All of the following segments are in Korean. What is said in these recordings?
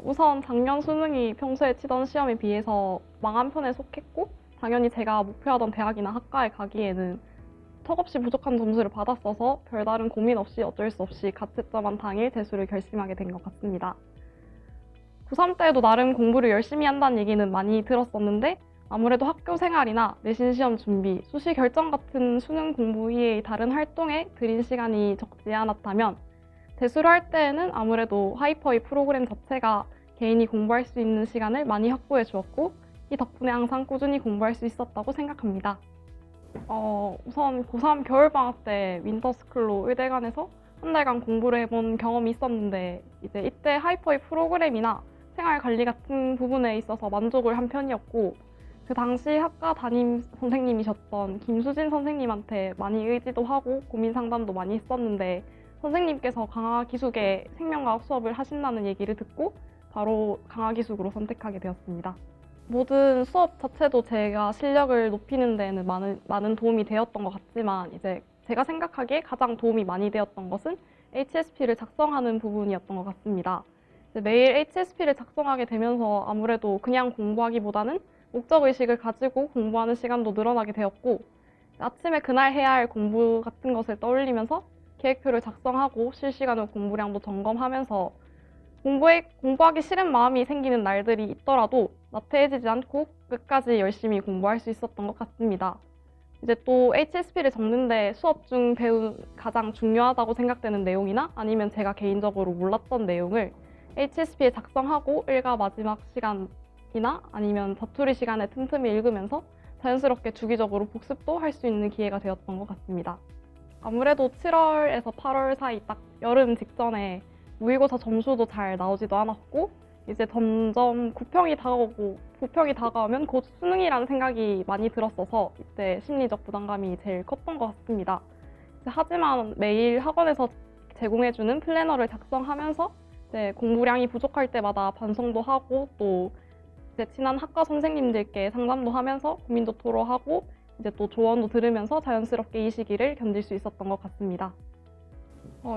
우선 작년 수능이 평소에 치던 시험에 비해서 망한 편에 속했고, 당연히 제가 목표하던 대학이나 학과에 가기에는 턱없이 부족한 점수를 받았어서 별다른 고민 없이 어쩔 수 없이 가채점한 당일 재수를 결심하게 된 것 같습니다. 고3 때에도 나름 공부를 열심히 한다는 얘기는 많이 들었었는데, 아무래도 학교 생활이나 내신 시험 준비, 수시 결정 같은 수능 공부 이외의 다른 활동에 들인 시간이 적지 않았다면, 재수를 할 때에는 아무래도 하이퍼의 프로그램 자체가 개인이 공부할 수 있는 시간을 많이 확보해 주었고, 이 덕분에 항상 꾸준히 공부할 수 있었다고 생각합니다. 우선 고3 겨울방학 때 윈터스쿨로 의대관에서 한 달간 공부를 해본 경험이 있었는데, 이제 이때 하이퍼의 프로그램이나 생활 관리 같은 부분에 있어서 만족을 한 편이었고, 그 당시 학과 담임 선생님이셨던 김수진 선생님한테 많이 의지도 하고 고민 상담도 많이 했었는데, 선생님께서 강화기숙의 생명과학 수업을 하신다는 얘기를 듣고 바로 강화기숙으로 선택하게 되었습니다. 모든 수업 자체도 제가 실력을 높이는 데에는 많은 도움이 되었던 것 같지만, 이제 제가 생각하기에 가장 도움이 많이 되었던 것은 HSP를 작성하는 부분이었던 것 같습니다. 매일 HSP를 작성하게 되면서 아무래도 그냥 공부하기보다는 목적의식을 가지고 공부하는 시간도 늘어나게 되었고, 아침에 그날 해야 할 공부 같은 것을 떠올리면서 계획표를 작성하고 실시간으로 공부량도 점검하면서 공부하기 싫은 마음이 생기는 날들이 있더라도 나태해지지 않고 끝까지 열심히 공부할 수 있었던 것 같습니다. 이제 또 HSP를 적는데 수업 중 배운 가장 중요하다고 생각되는 내용이나 아니면 제가 개인적으로 몰랐던 내용을 HSP에 작성하고 일과 마지막 시간이나 아니면 자투리 시간에 틈틈이 읽으면서 자연스럽게 주기적으로 복습도 할 수 있는 기회가 되었던 것 같습니다. 아무래도 7월에서 8월 사이 딱 여름 직전에 모의고사 점수도 잘 나오지도 않았고, 이제 점점 부평이 다가오면 곧 수능이라는 생각이 많이 들었어서 이때 심리적 부담감이 제일 컸던 것 같습니다. 하지만 매일 학원에서 제공해주는 플래너를 작성하면서 이제 공부량이 부족할 때마다 반성도 하고, 또 이제 친한 학과 선생님들께 상담도 하면서 고민도 토로하고 이제 또 조언도 들으면서 자연스럽게 이 시기를 견딜 수 있었던 것 같습니다.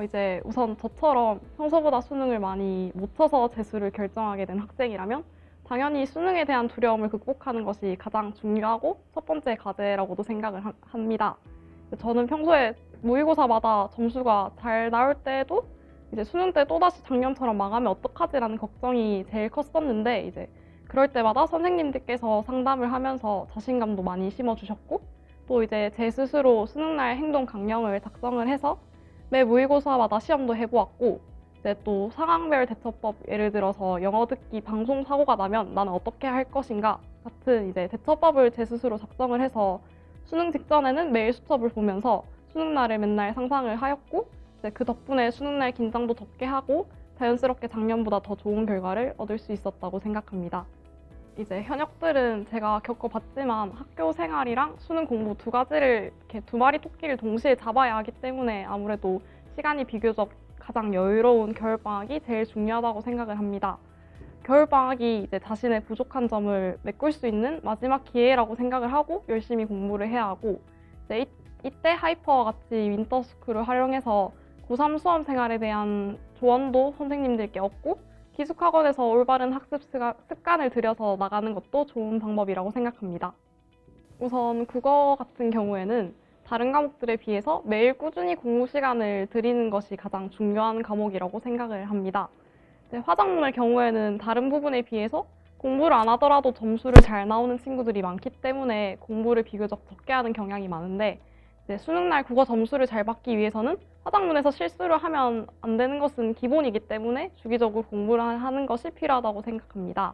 이제 우선 저처럼 평소보다 수능을 많이 못 쳐서 재수를 결정하게 된 학생이라면 당연히 수능에 대한 두려움을 극복하는 것이 가장 중요하고 첫 번째 과제라고도 생각을 합니다. 저는 평소에 모의고사마다 점수가 잘 나올 때도 이제 수능 때 또다시 작년처럼 망하면 어떡하지라는 걱정이 제일 컸었는데, 이제 그럴 때마다 선생님들께서 상담을 하면서 자신감도 많이 심어주셨고, 또 이제 제 스스로 수능날 행동 강령을 작성을 해서 매 모의고사마다 시험도 해보았고, 이제 또 상황별 대처법, 예를 들어서 영어 듣기 방송 사고가 나면 나는 어떻게 할 것인가 같은 이제 대처법을 제 스스로 작성을 해서 수능 직전에는 매일 수첩을 보면서 수능날을 맨날 상상을 하였고, 이제 그 덕분에 수능날 긴장도 적게 하고 자연스럽게 작년보다 더 좋은 결과를 얻을 수 있었다고 생각합니다. 이제 현역들은 제가 겪어봤지만 학교 생활이랑 수능 공부 두 가지를 이렇게 두 마리 토끼를 동시에 잡아야 하기 때문에 아무래도 시간이 비교적 가장 여유로운 겨울방학이 제일 중요하다고 생각을 합니다. 겨울방학이 이제 자신의 부족한 점을 메꿀 수 있는 마지막 기회라고 생각을 하고 열심히 공부를 해야 하고, 이제 이때 하이퍼와 같이 윈터스쿨을 활용해서 고3 수험 생활에 대한 조언도 선생님들께 얻고 기숙학원에서 올바른 학습 습관을 들여서 나가는 것도 좋은 방법이라고 생각합니다. 우선 국어 같은 경우에는 다른 과목들에 비해서 매일 꾸준히 공부 시간을 들이는 것이 가장 중요한 과목이라고 생각을 합니다. 화작문의 경우에는 다른 부분에 비해서 공부를 안 하더라도 점수를 잘 나오는 친구들이 많기 때문에 공부를 비교적 적게 하는 경향이 많은데, 수능날 국어 점수를 잘 받기 위해서는 화작문에서 실수를 하면 안 되는 것은 기본이기 때문에 주기적으로 공부를 하는 것이 필요하다고 생각합니다.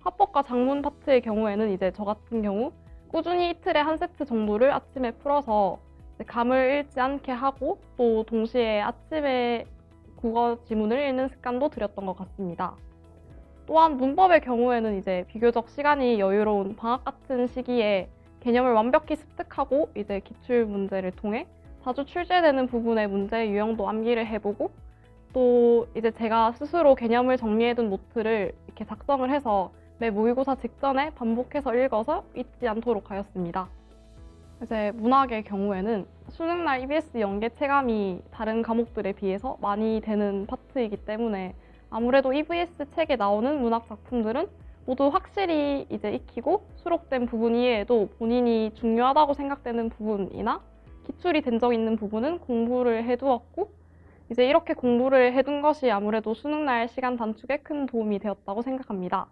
화법과 작문 파트의 경우에는 이제 저 같은 경우 꾸준히 이틀에 한 세트 정도를 아침에 풀어서 감을 잃지 않게 하고, 또 동시에 아침에 국어 지문을 읽는 습관도 들였던 것 같습니다. 또한 문법의 경우에는 이제 비교적 시간이 여유로운 방학 같은 시기에 개념을 완벽히 습득하고 이제 기출 문제를 통해 자주 출제되는 부분의 문제 유형도 암기를 해보고, 또 이제 제가 스스로 개념을 정리해둔 노트를 이렇게 작성을 해서 매 모의고사 직전에 반복해서 읽어서 잊지 않도록 하였습니다. 이제 문학의 경우에는 수능날 EBS 연계 체감이 다른 과목들에 비해서 많이 되는 파트이기 때문에 아무래도 EVS 책에 나오는 문학 작품들은 모두 확실히 이제 익히고 수록된 부분 이외에도 본인이 중요하다고 생각되는 부분이나 기출이 된 적 있는 부분은 공부를 해두었고 이제 이렇게 공부를 해둔 것이 아무래도 수능날 시간 단축에 큰 도움이 되었다고 생각합니다.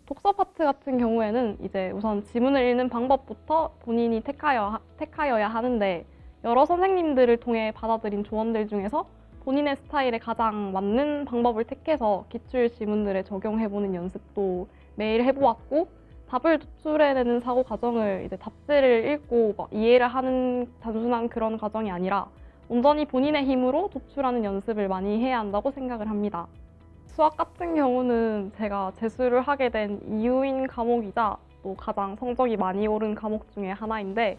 독서 파트 같은 경우에는 이제 우선 지문을 읽는 방법부터 본인이 택하여야 하는데 여러 선생님들을 통해 받아들인 조언들 중에서 본인의 스타일에 가장 맞는 방법을 택해서 기출 지문들에 적용해보는 연습도 매일 해보았고 답을 도출해내는 사고 과정을 이제 답지를 읽고 이해를 하는 단순한 그런 과정이 아니라 온전히 본인의 힘으로 도출하는 연습을 많이 해야 한다고 생각을 합니다. 수학 같은 경우는 제가 재수를 하게 된 이유인 과목이자 또 가장 성적이 많이 오른 과목 중에 하나인데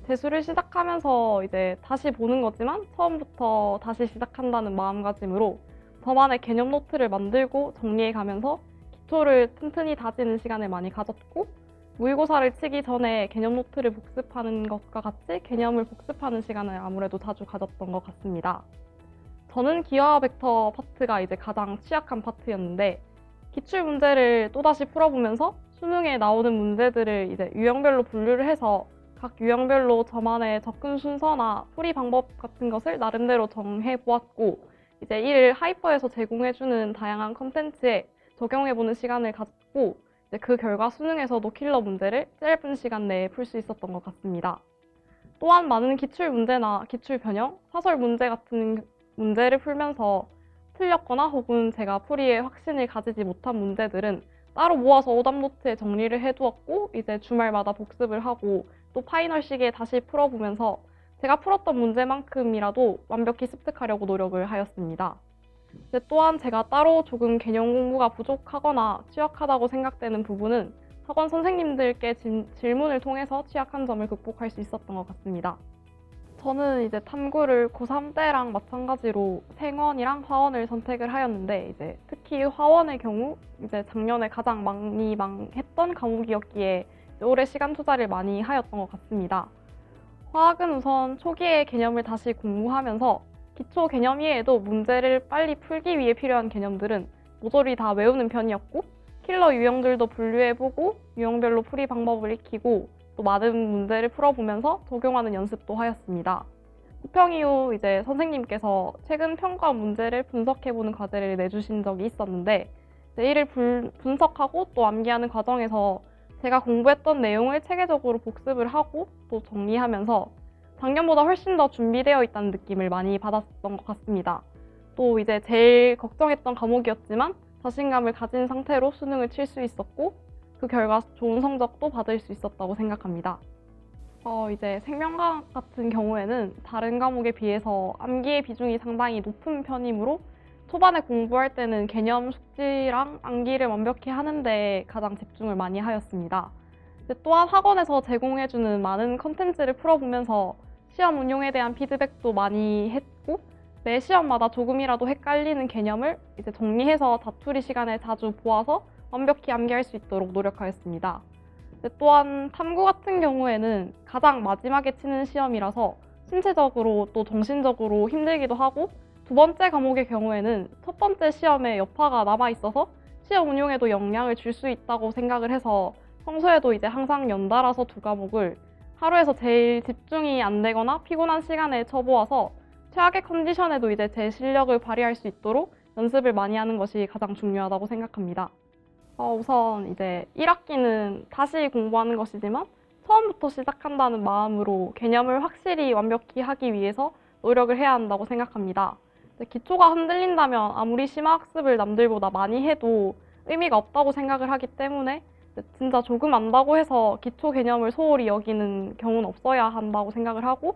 재수를 시작하면서 이제 다시 보는 거지만 처음부터 다시 시작한다는 마음가짐으로 저만의 개념 노트를 만들고 정리해 가면서 기초를 튼튼히 다지는 시간을 많이 가졌고 모의고사를 치기 전에 개념 노트를 복습하는 것과 같이 개념을 복습하는 시간을 아무래도 자주 가졌던 것 같습니다. 저는 기하 벡터 파트가 이제 가장 취약한 파트였는데 기출 문제를 또다시 풀어보면서 수능에 나오는 문제들을 이제 유형별로 분류를 해서 각 유형별로 저만의 접근 순서나 풀이 방법 같은 것을 나름대로 정해 보았고 이제 이를 하이퍼에서 제공해주는 다양한 컨텐츠에 적용해보는 시간을 갖고 이제 그 결과 수능에서도 킬러 문제를 짧은 시간 내에 풀 수 있었던 것 같습니다. 또한 많은 기출 문제나 기출 변형, 사설 문제 같은 문제를 풀면서 틀렸거나 혹은 제가 풀이에 확신을 가지지 못한 문제들은 따로 모아서 오답 노트에 정리를 해두었고 이제 주말마다 복습을 하고 또 파이널 시기에 다시 풀어보면서 제가 풀었던 문제만큼이라도 완벽히 습득하려고 노력을 하였습니다. 또한 제가 따로 조금 개념 공부가 부족하거나 취약하다고 생각되는 부분은 학원 선생님들께 질문을 통해서 취약한 점을 극복할 수 있었던 것 같습니다. 저는 이제 탐구를 고3 때랑 마찬가지로 생원이랑 화원을 선택을 하였는데 이제 특히 화원의 경우 이제 작년에 가장 많이 망했던 과목이었기에 올해 시간 투자를 많이 하였던 것 같습니다. 화학은 우선 초기에 개념을 다시 공부하면서 기초 개념 이외에도 문제를 빨리 풀기 위해 필요한 개념들은 모조리 다 외우는 편이었고 킬러 유형들도 분류해보고 유형별로 풀이 방법을 익히고 또 많은 문제를 풀어보면서 적용하는 연습도 하였습니다. 호평 이후 이제 선생님께서 최근 평가 문제를 분석해보는 과제를 내주신 적이 있었는데 이를 분석하고 또 암기하는 과정에서 제가 공부했던 내용을 체계적으로 복습을 하고 또 정리하면서 작년보다 훨씬 더 준비되어 있다는 느낌을 많이 받았던 것 같습니다. 또 이제 제일 걱정했던 과목이었지만 자신감을 가진 상태로 수능을 칠 수 있었고 그 결과 좋은 성적도 받을 수 있었다고 생각합니다. 이제 생명과학 같은 경우에는 다른 과목에 비해서 암기의 비중이 상당히 높은 편이므로 초반에 공부할 때는 개념 숙지랑 암기를 완벽히 하는데 가장 집중을 많이 하였습니다. 또한 학원에서 제공해주는 많은 컨텐츠를 풀어보면서 시험 운용에 대한 피드백도 많이 했고 매 시험마다 조금이라도 헷갈리는 개념을 이제 정리해서 자투리 시간에 자주 보아서 완벽히 암기할 수 있도록 노력하였습니다. 또한 탐구 같은 경우에는 가장 마지막에 치는 시험이라서 신체적으로 또 정신적으로 힘들기도 하고 두 번째 과목의 경우에는 첫 번째 시험에 여파가 남아있어서 시험 운용에도 영향을 줄 수 있다고 생각을 해서 평소에도 이제 항상 연달아서 두 과목을 하루에서 제일 집중이 안 되거나 피곤한 시간에 쳐보아서 최악의 컨디션에도 이제 제 실력을 발휘할 수 있도록 연습을 많이 하는 것이 가장 중요하다고 생각합니다. 우선 이제 1학기는 다시 공부하는 것이지만 처음부터 시작한다는 마음으로 개념을 확실히 완벽히 하기 위해서 노력을 해야 한다고 생각합니다. 기초가 흔들린다면 아무리 심화학습을 남들보다 많이 해도 의미가 없다고 생각을 하기 때문에 진짜 조금 안다고 해서 기초 개념을 소홀히 여기는 경우는 없어야 한다고 생각을 하고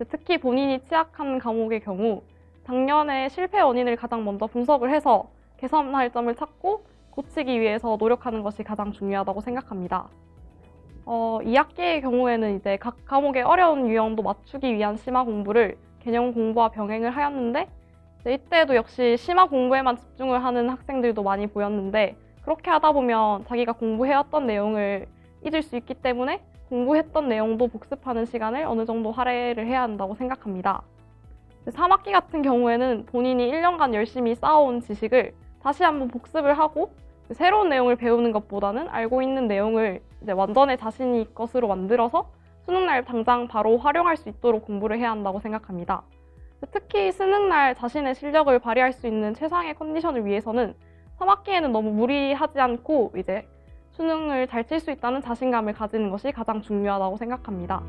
특히 본인이 취약한 과목의 경우 작년에 실패 원인을 가장 먼저 분석을 해서 개선할 점을 찾고 고치기 위해서 노력하는 것이 가장 중요하다고 생각합니다. 2학기의 경우에는 이제 각 과목의 어려운 유형도 맞추기 위한 심화 공부를 개념 공부와 병행을 하였는데 이때도 역시 심화 공부에만 집중을 하는 학생들도 많이 보였는데 그렇게 하다 보면 자기가 공부해왔던 내용을 잊을 수 있기 때문에 공부했던 내용도 복습하는 시간을 어느 정도 할애를 해야 한다고 생각합니다. 3학기 같은 경우에는 본인이 1년간 열심히 쌓아온 지식을 다시 한번 복습을 하고 새로운 내용을 배우는 것보다는 알고 있는 내용을 이제 완전히 자신이 것으로 만들어서 수능날 당장 바로 활용할 수 있도록 공부를 해야 한다고 생각합니다. 특히 수능날 자신의 실력을 발휘할 수 있는 최상의 컨디션을 위해서는 3학기에는 너무 무리하지 않고 이제 수능을 잘 칠 수 있다는 자신감을 가지는 것이 가장 중요하다고 생각합니다.